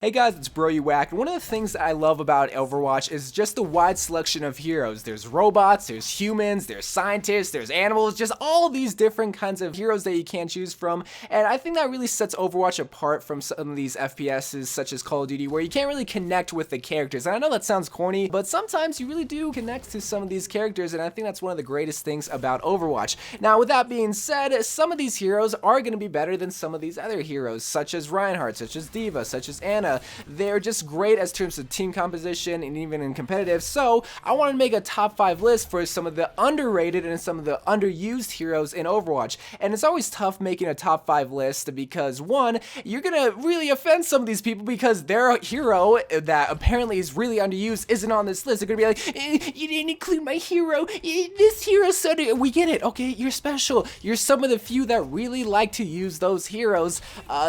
Hey guys, it's WACK, and one of the things that I love about Overwatch is just the wide selection of heroes. There's robots, there's humans, there's scientists, there's animals, just all these different kinds of heroes that you can choose from, and I think that really sets Overwatch apart from some of these FPSs such as Call of Duty where you can't really connect with the characters. And I know that sounds corny, but sometimes you really do connect to some of these characters, and I think that's one of the greatest things about Overwatch. Now with that being said, some of these heroes are going to be better than some of these other heroes, such as Reinhardt, such as D.Va, such as Ana. They're just great as terms of team composition and even in competitive, so I wanted to make a top 5 list for some of the underrated and some of the underused heroes in Overwatch. And it's always tough making a top 5 list because, one, you're gonna really offend some of these people because their hero that apparently is really underused isn't on this list. They're gonna be like, you didn't include my hero, this hero, so we get it, okay, you're special, you're some of the few that really like to use those heroes,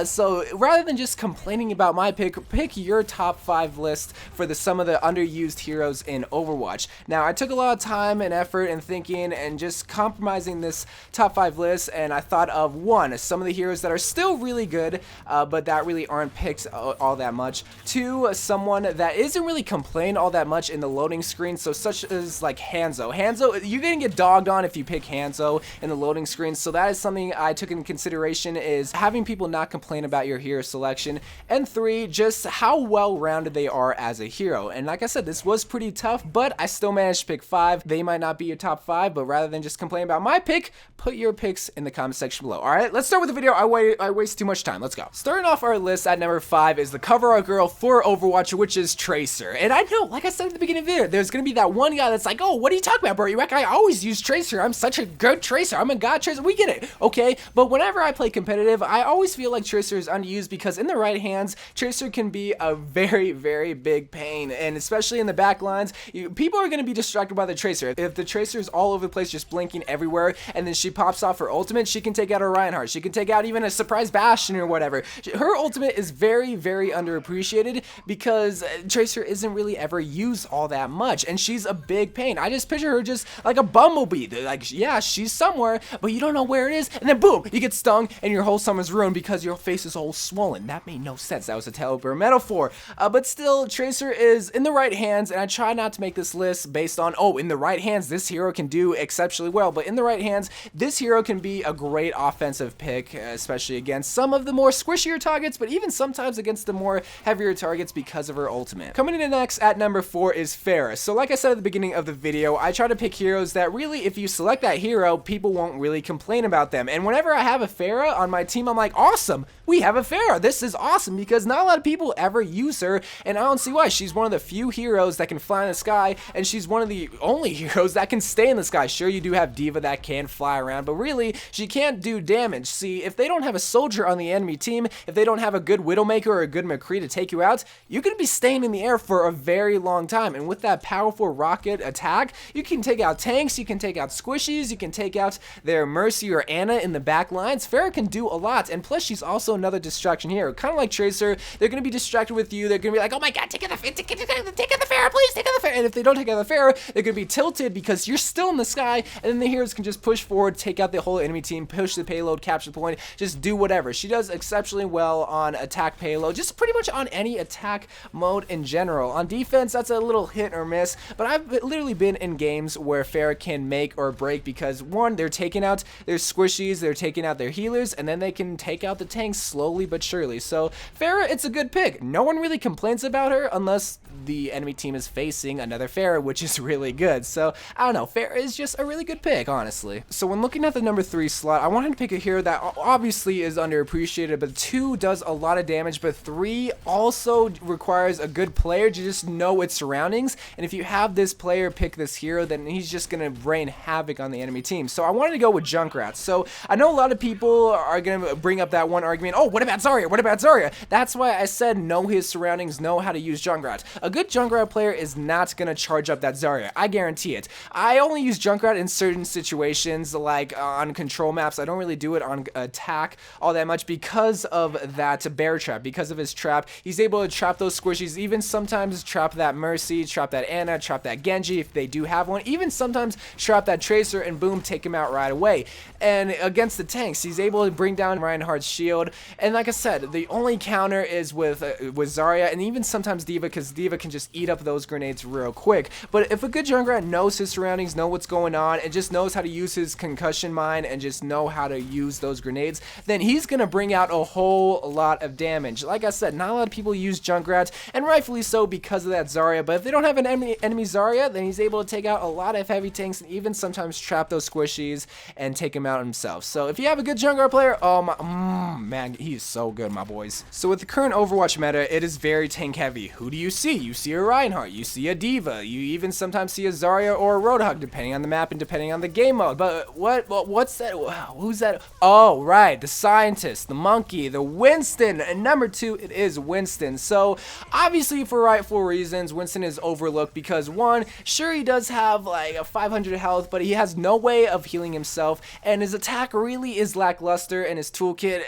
so rather than just complaining about my pick your top 5 list for some of the underused heroes in Overwatch. Now, I took a lot of time and effort and thinking and just compromising this top 5 list, and I thought of one, some of the heroes that are still really good, but that really aren't picked all that much. 2, someone that isn't really complained all that much in the loading screen, so such as like Hanzo. Hanzo, you're gonna get dogged on if you pick Hanzo in the loading screen, so that is something I took into consideration, is having people not complain about your hero selection. And 3, just how well-rounded they are as a hero. And like I said, this was pretty tough, but I still managed to pick 5. They might not be your top 5, but rather than just complain about my pick, put your picks in the comment section below. Alright, let's start with the video. I waste too much time. Let's go. Starting off our list at number 5 is the cover art girl for Overwatch, which is Tracer. And I know, like I said at the beginning of the video, there's gonna be that one guy that's like, oh, what are you talking about, bro? I always use Tracer. I'm such a good Tracer. I'm a god Tracer. We get it, okay? But whenever I play competitive, I always feel like Tracer is underused because in the right hands, Tracer can be a very, very big pain, and especially in the back lines, people are going to be distracted by the Tracer. If the Tracer is all over the place, just blinking everywhere, and then she pops off her ultimate, she can take out a Reinhardt, she can take out even a surprise Bastion or whatever. Her ultimate is very, very underappreciated because Tracer isn't really ever used all that much, and she's a big pain. I just picture her just like a bumblebee. Like, yeah, she's somewhere, but you don't know where it is, and then boom, you get stung, and your whole summer's ruined because your face is all swollen. That made no sense. That was a terrible metaphor. But still, Tracer is in the right hands, and I try not to make this list based on, oh, in the right hands, this hero can do exceptionally well, but in the right hands, this hero can be a great offensive pick, especially against some of the more squishier targets, but even sometimes against the more heavier targets because of her ultimate. Coming in next at number 4 is Pharah. So like I said at the beginning of the video, I try to pick heroes that really, if you select that hero, people won't really complain about them. And whenever I have a Pharah on my team, I'm like, awesome, we have a Pharah. This is awesome because not a lot of people ever use her, and I don't see why. She's one of the few heroes that can fly in the sky, and she's one of the only heroes that can stay in the sky. Sure, you do have D.Va that can fly around, but really, she can't do damage. See, if they don't have a soldier on the enemy team, if they don't have a good Widowmaker or a good McCree to take you out, you're going to be staying in the air for a very long time, and with that powerful rocket attack, you can take out tanks, you can take out squishies, you can take out their Mercy or Ana in the back lines. Pharah can do a lot, and plus she's also another distraction hero. Kind of like Tracer, they're going to be distracted with you, they're going to be like, oh my god, take out the Pharah, please, take out the Pharah, and if they don't take out the Pharah, they're going to be tilted because you're still in the sky, and then the heroes can just push forward, take out the whole enemy team, push the payload, capture the point, just do whatever. She does exceptionally well on attack payload, just pretty much on any attack mode in general. On defense, that's a little hit or miss, but I've literally been in games where Pharah can make or break because, one, they're taking out their squishies, they're taking out their healers, and then they can take out the tanks slowly but surely. So Pharah, it's a good pick. No one really complains about her unless the enemy team is facing another Pharah, which is really good. So I don't know, Pharah is just a really good pick, honestly. So when looking at the number 3 slot, I wanted to pick a hero that obviously is underappreciated, but 2 does a lot of damage, but 3 also requires a good player to just know its surroundings, and if you have this player pick this hero, then he's just gonna rain havoc on the enemy team. So I wanted to go with Junkrat. So I know a lot of people are gonna bring up that one argument, oh, what about Zarya? What about Zarya? That's why I said know his surroundings, know how to use Junkrat. a good Junkrat player is not going to charge up that Zarya. I guarantee it. I only use Junkrat in certain situations, like on control maps. I don't really do it on attack all that much because of that bear trap, because of his trap. He's able to trap those squishies, even sometimes trap that Mercy, trap that Ana, trap that Genji if they do have one, even sometimes trap that Tracer and boom, take him out right away. And against the tanks, he's able to bring down Reinhardt's shield. And like I said, the only counter is with Zarya and even sometimes D.Va, because D.Va can just eat up those grenades real quick. But if a good Junkrat knows his surroundings, know what's going on, and just knows how to use his concussion mine and just know how to use those grenades, then he's gonna bring out a whole lot of damage. Like I said, not a lot of people use Junkrat, and rightfully so because of that Zarya. But if they don't have an enemy Zarya, then he's able to take out a lot of heavy tanks and even sometimes trap those squishies and take him out himself. So if you have a good Junkrat player, oh my, man, he's so good, my boys. So with the current Overwatch meta, it is very tank heavy. Who do you see? You see a Reinhardt, you see a D.Va, you even sometimes see a Zarya or a Roadhog, depending on the map and depending on the game mode. But what's that? Wow, who's that? Oh, right, the scientist, the monkey, the Winston. And number 2, it is Winston. So obviously for rightful reasons, Winston is overlooked because one, sure, he does have like a 500 health, but he has no way of healing himself, and his attack really is lackluster, and his toolkit,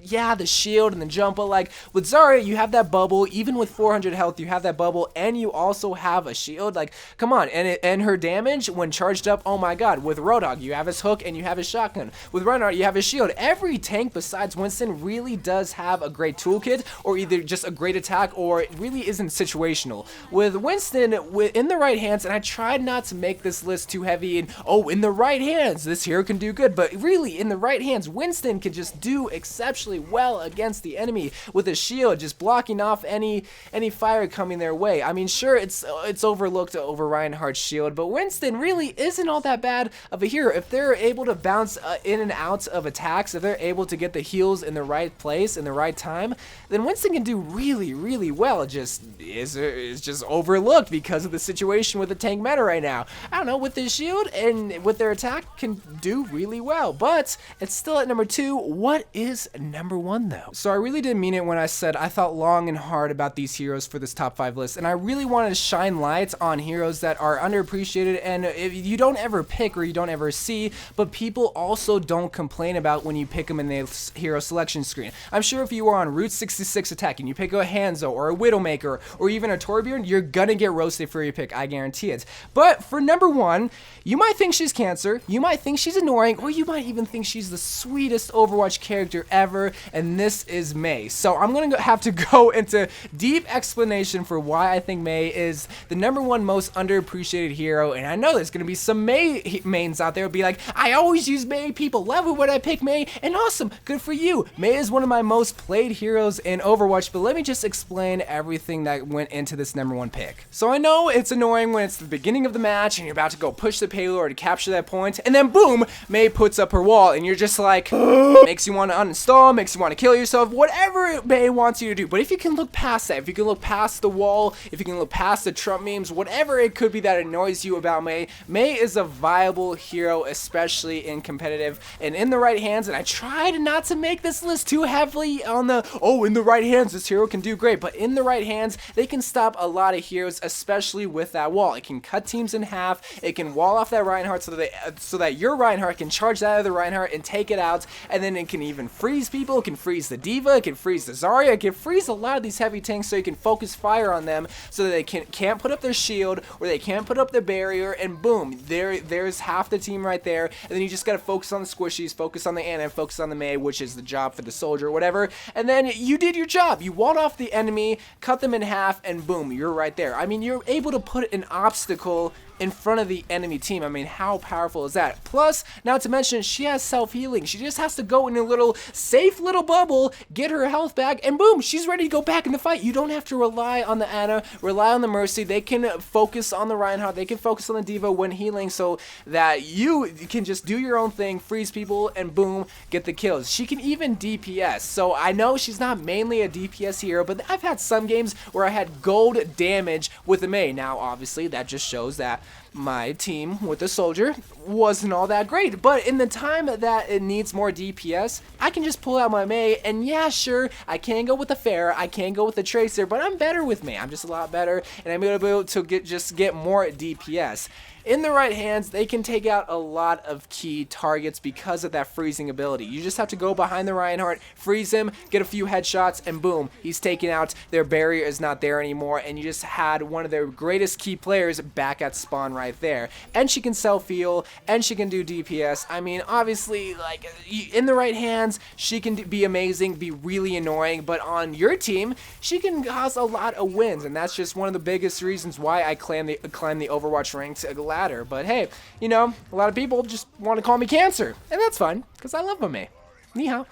yeah, the shield and the jump, but like with Zarya, you have that bubble. Even with 400 health, you have that bubble, and you also have a shield. Like, come on, and her damage when charged up, oh my god. With Roadhog, you have his hook and you have his shotgun. With Reinhardt, you have his shield. Every tank besides Winston really does have a great toolkit, or either just a great attack, or it really isn't situational. With Winston, in the right hands, and I tried not to make this list too heavy, and oh, in the right hands, this hero can do good, but really, in the right hands, Winston can just do exceptionally well against the enemy with a shield, just blocking off any fire coming their way. I mean, sure, it's overlooked over Reinhardt's shield, but Winston really isn't all that bad of a hero. If they're able to bounce in and out of attacks, if they're able to get the heals in the right place in the right time, then Winston can do really, really well. It just is just overlooked because of the situation with the tank meta right now. I don't know, with their shield and with their attack can do really well, but it's still at number 2. What is number 1 though? So I really didn't mean it when I said I thought long and hard about these heroes for this top 5 list, and I really wanted to shine light on heroes that are underappreciated and if you don't ever pick or you don't ever see, but people also don't complain about when you pick them in the hero selection screen. I'm sure if you are on Route 66 attack and you pick a Hanzo or a Widowmaker or even a Torbjorn, you're gonna get roasted for your pick, I guarantee it. But for number 1, you might think she's cancer, you might think she's annoying, or you might even think she's the sweetest Overwatch character ever, and this is Mei. So I'm gonna have to go into deep explanation for why I think Mei is the number 1 most underappreciated hero, and I know there's gonna be some Mei mains out there who be like, I always use Mei, people love it when I pick Mei, and awesome, good for you. Mei is one of my most played heroes in Overwatch, but let me just explain everything that went into this number 1 pick. So I know it's annoying when it's the beginning of the match and you're about to go push the payload to capture that point, and then boom, Mei puts up her wall, and you're just like, makes you want to uninstall, makes you want to kill yourself, whatever Mei wants you to do. But if you can look past that, if you can look past the wall, if you can look past the Trump memes, whatever it could be that annoys you about Mei, Mei is a viable hero, especially in competitive and in the right hands. And I tried not to make this list too heavily on the, oh, in the right hands, this hero can do great, but in the right hands, they can stop a lot of heroes, especially with that wall. It can cut teams in half, it can wall off that Reinhardt so that your Reinhardt can charge that other Reinhardt and take it out, and then it can even freeze people, it can freeze the D.Va, it can freeze the Zarya, it can freeze a lot of these heavy tanks so you can focus fire on them so that they can't put up their shield or they can't put up their barrier, and boom, there's half the team right there, and then you just gotta focus on the squishies, focus on the Ana, focus on the Mei, which is the job for the soldier or whatever, and then you did your job. You walled off the enemy, cut them in half, and boom, you're right there. I mean, you're able to put an obstacle in front of the enemy team. I mean, how powerful is that? Plus, not to mention, she has self-healing. She just has to go in a little safe little bubble, get her health back, and boom, she's ready to go back in the fight. You don't have to rely on the Ana, rely on the Mercy. They can focus on the Reinhardt, they can focus on the D.Va when healing so that you can just do your own thing, freeze people, and boom, get the kills. She can even DPS. So I know she's not mainly a DPS hero, but I've had some games where I had gold damage with the Mei. Now, obviously, that just shows that my team with the soldier wasn't all that great, but in the time that it needs more DPS, I can just pull out my Mei, and yeah, sure, I can go with the Pharah, I can go with the Tracer, but I'm better with Mei. I'm just a lot better, and I'm gonna be able to get more DPS. In the right hands, they can take out a lot of key targets because of that freezing ability. You just have to go behind the Reinhardt, freeze him, get a few headshots, and boom, he's taken out. Their barrier is not there anymore, and you just had one of their greatest key players back at spawn right there. And she can self-heal, and she can do DPS. I mean, obviously, like, in the right hands, she can be amazing, be really annoying, but on your team, she can cause a lot of wins, and that's just one of the biggest reasons why I climb the Overwatch ranks ladder. But hey, you know, a lot of people just want to call me Cancer, and that's fine, because I love Mei. Ni hao.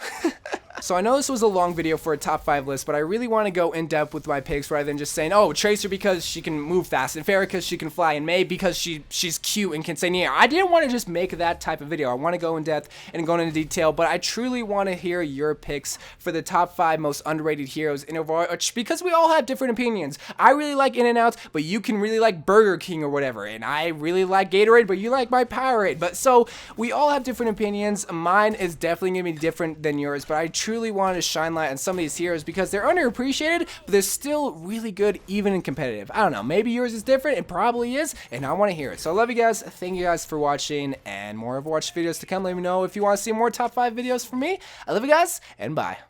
So I know this was a long video for a top 5 list, but I really want to go in depth with my picks rather than just saying, oh, Tracer because she can move fast, and Pharah because she can fly, and Mei because she's cute and can say near. I didn't want to just make that type of video. I want to go in depth and go into detail, but I truly want to hear your picks for the top 5 most underrated heroes in Overwatch, because we all have different opinions. I really like In-N-Out, but you can really like Burger King or whatever, and I really like Gatorade, but you like my Powerade. But so we all have different opinions. Mine is definitely going to be different than yours, but I truly want to shine light on some of these heroes because they're underappreciated, but they're still really good even in competitive. I don't know, maybe yours is different, it probably is, and I want to hear it. So I love you guys, thank you guys for watching, and more Overwatch videos to come. Let me know if you want to see more top 5 videos from me. I love you guys, and bye.